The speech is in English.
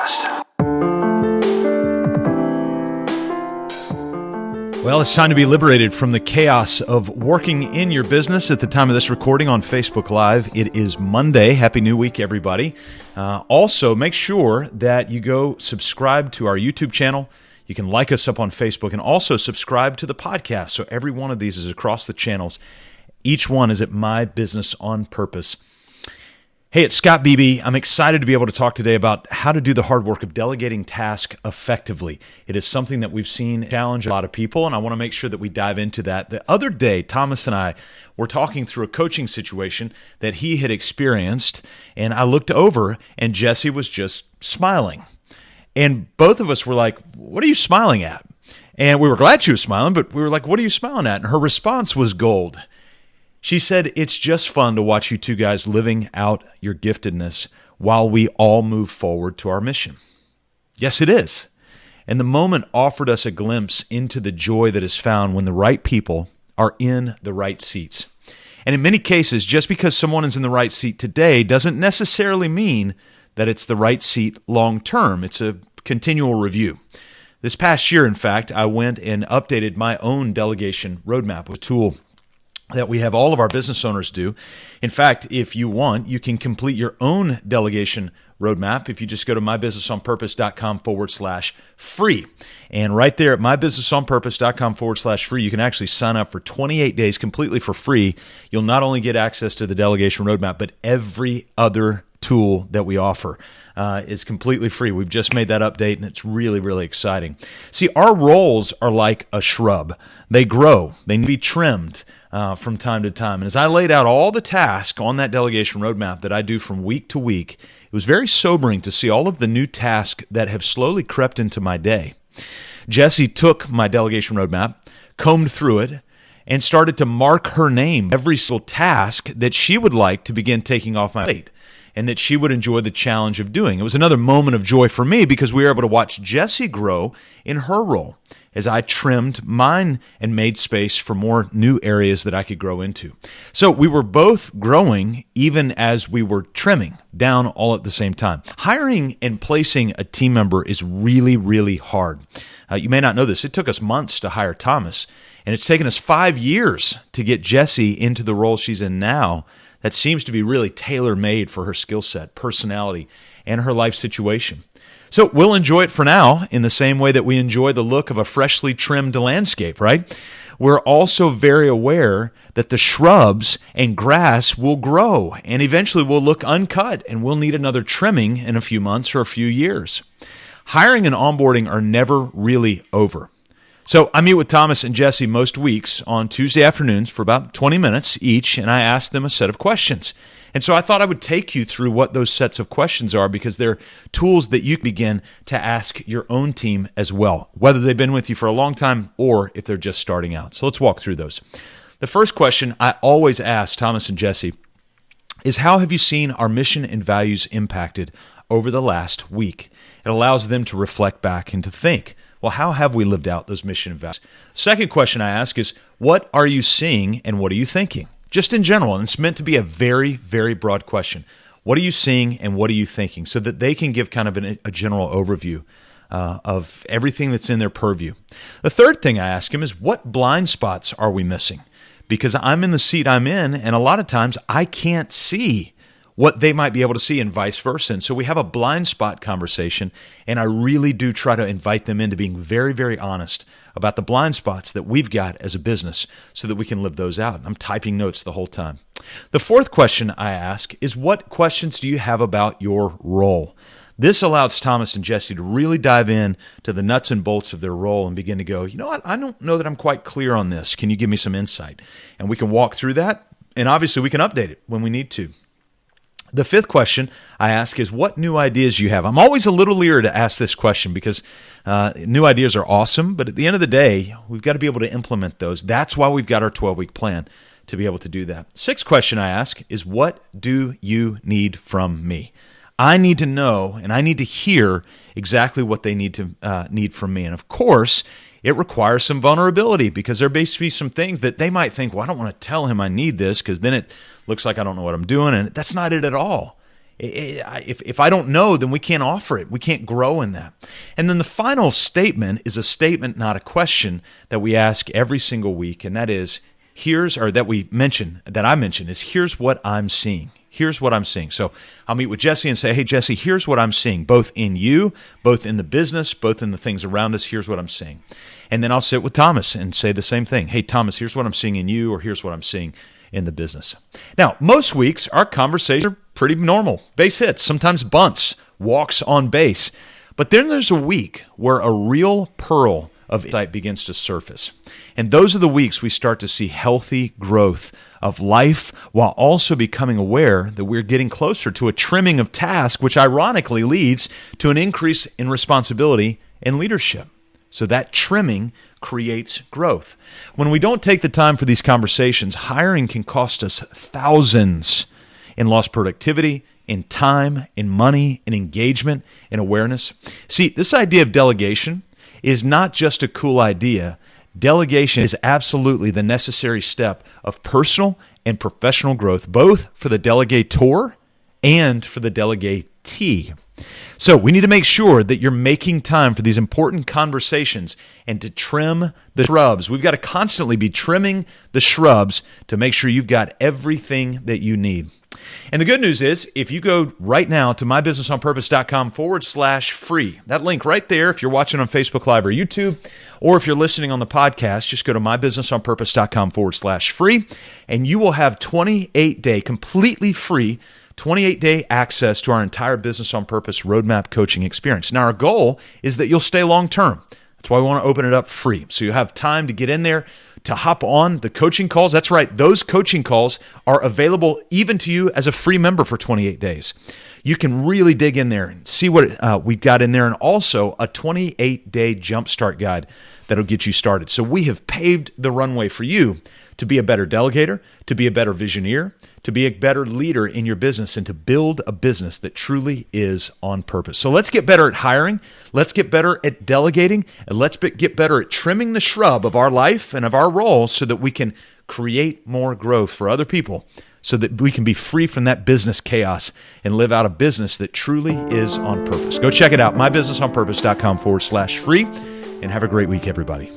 podcast. Well, it's time to be liberated from the chaos of working in your business. At the time of this recording on Facebook Live, it is Monday. Happy New Week, everybody. Also, make sure that you go subscribe to our YouTube channel. You can like us up on Facebook and also subscribe to the podcast. So every one of these is across the channels. Each one is at My Business on Purpose. Hey, it's Scott Beebe. I'm excited to be able to talk today about how to do the hard work of delegating tasks effectively. It is something that we've seen challenge a lot of people, and I want to make sure that we dive into that. The other day, Thomas and I were talking through a coaching situation that he had experienced, and I looked over, and Jesse was just smiling. And both of us were like, "What are you smiling at?" And we were glad she was smiling, but we were like, "What are you smiling at?" And her response was gold. She said, "It's just fun to watch you two guys living out your giftedness while we all move forward to our mission." Yes, it is. And the moment offered us a glimpse into the joy that is found when the right people are in the right seats. And in many cases, just because someone is in the right seat today doesn't necessarily mean that it's the right seat long term. It's a continual review. This past year, in fact, I went and updated my own delegation roadmap, a tool that we have all of our business owners do. In fact, if you want, you can complete your own delegation roadmap if you just go to mybusinessonpurpose.com/free. And right there at mybusinessonpurpose.com/free, you can actually sign up for 28 days completely for free. You'll not only get access to the delegation roadmap, but every other tool that we offer is completely free. We've just made that update, and it's really, really exciting. See, our roles are like a shrub. They grow. They need to be trimmed from time to time. And as I laid out all the tasks on that delegation roadmap that I do from week to week, it was very sobering to see all of the new tasks that have slowly crept into my day. Jessie took my delegation roadmap, combed through it, and started to mark her name every single task that she would like to begin taking off my plate and that she would enjoy the challenge of doing. It was another moment of joy for me because we were able to watch Jessie grow in her role as I trimmed mine and made space for more new areas that I could grow into. So we were both growing even as we were trimming down all at the same time. Hiring and placing a team member is really, really hard. You may not know this. It took us months to hire Thomas, and it's taken us 5 years to get Jessie into the role she's in now that seems to be really tailor-made for her skill set, personality, and her life situation. So we'll enjoy it for now in the same way that we enjoy the look of a freshly trimmed landscape, right? We're also very aware that the shrubs and grass will grow and eventually will look uncut and we'll need another trimming in a few months or a few years. Hiring and onboarding are never really over. So I meet with Thomas and Jessie most weeks on Tuesday afternoons for about 20 minutes each, and I ask them a set of questions. And so I thought I would take you through what those sets of questions are because they're tools that you can begin to ask your own team as well, whether they've been with you for a long time or if they're just starting out. So let's walk through those. The first question I always ask Thomas and Jessie is, how have you seen our mission and values impacted over the last week? It allows them to reflect back and to think, well, how have we lived out those mission and values? Second question I ask is, what are you seeing and what are you thinking? Just in general, and it's meant to be a very, very broad question. What are you seeing and what are you thinking? So that they can give kind of a general overview of everything that's in their purview. The third thing I ask him is, what blind spots are we missing? Because I'm in the seat I'm in, and a lot of times I can't see what they might be able to see and vice versa. And so we have a blind spot conversation, and I really do try to invite them into being very, very honest about the blind spots that we've got as a business so that we can live those out. I'm typing notes the whole time. The fourth question I ask is, what questions do you have about your role? This allows Thomas and Jessie to really dive in to the nuts and bolts of their role and begin to go, you know what, I don't know that I'm quite clear on this. Can you give me some insight? And we can walk through that, and obviously we can update it when we need to. The fifth question I ask is, what new ideas you have? I'm always a little leery to ask this question because new ideas are awesome, but at the end of the day, we've got to be able to implement those. That's why we've got our 12-week plan to be able to do that. Sixth question I ask is, what do you need from me? I need to know and I need to hear exactly what they need from me. And of course, it requires some vulnerability because there may be some things that they might think, well, I don't want to tell him I need this because then it looks like I don't know what I'm doing. And that's not it at all. If I don't know, then we can't offer it. We can't grow in that. And then the final statement is a statement, not a question, that we ask every single week, and that is, here's what I'm seeing. Here's what I'm seeing. So I'll meet with Jesse and say, hey, Jesse, here's what I'm seeing, both in you, both in the business, both in the things around us. Here's what I'm seeing. And then I'll sit with Thomas and say the same thing. Hey, Thomas, here's what I'm seeing in you, or here's what I'm seeing in the business. Now, most weeks, our conversations are pretty normal. Base hits, sometimes bunts, walks on base. But then there's a week where a real pearl of insight begins to surface. And those are the weeks we start to see healthy growth of life, while also becoming aware that we're getting closer to a trimming of tasks, which ironically leads to an increase in responsibility and leadership. So that trimming creates growth. When we don't take the time for these conversations, hiring can cost us thousands in lost productivity, in time, in money, in engagement, in awareness. See, this idea of delegation is not just a cool idea. Delegation is absolutely the necessary step of personal and professional growth, both for the delegator and for the delegatee. So we need to make sure that you're making time for these important conversations and to trim the shrubs. We've got to constantly be trimming the shrubs to make sure you've got everything that you need. And the good news is, if you go right now to mybusinessonpurpose.com/free, that link right there, if you're watching on Facebook Live or YouTube, or if you're listening on the podcast, just go to mybusinessonpurpose.com/free, and you will have 28-day, completely free 28-day access to our entire Business on Purpose roadmap coaching experience. Now, our goal is that you'll stay long-term. That's why we want to open it up free. So you have time to get in there, to hop on the coaching calls. That's right. Those coaching calls are available even to you as a free member for 28 days. You can really dig in there and see what we've got in there, and also a 28-day jumpstart guide that'll get you started. So we have paved the runway for you to be a better delegator, to be a better visioneer, to be a better leader in your business, and to build a business that truly is on purpose. So let's get better at hiring, let's get better at delegating, and let's get better at trimming the shrub of our life and of our roles so that we can create more growth for other people, so that we can be free from that business chaos and live out a business that truly is on purpose. Go check it out, mybusinessonpurpose.com/free, and have a great week, everybody.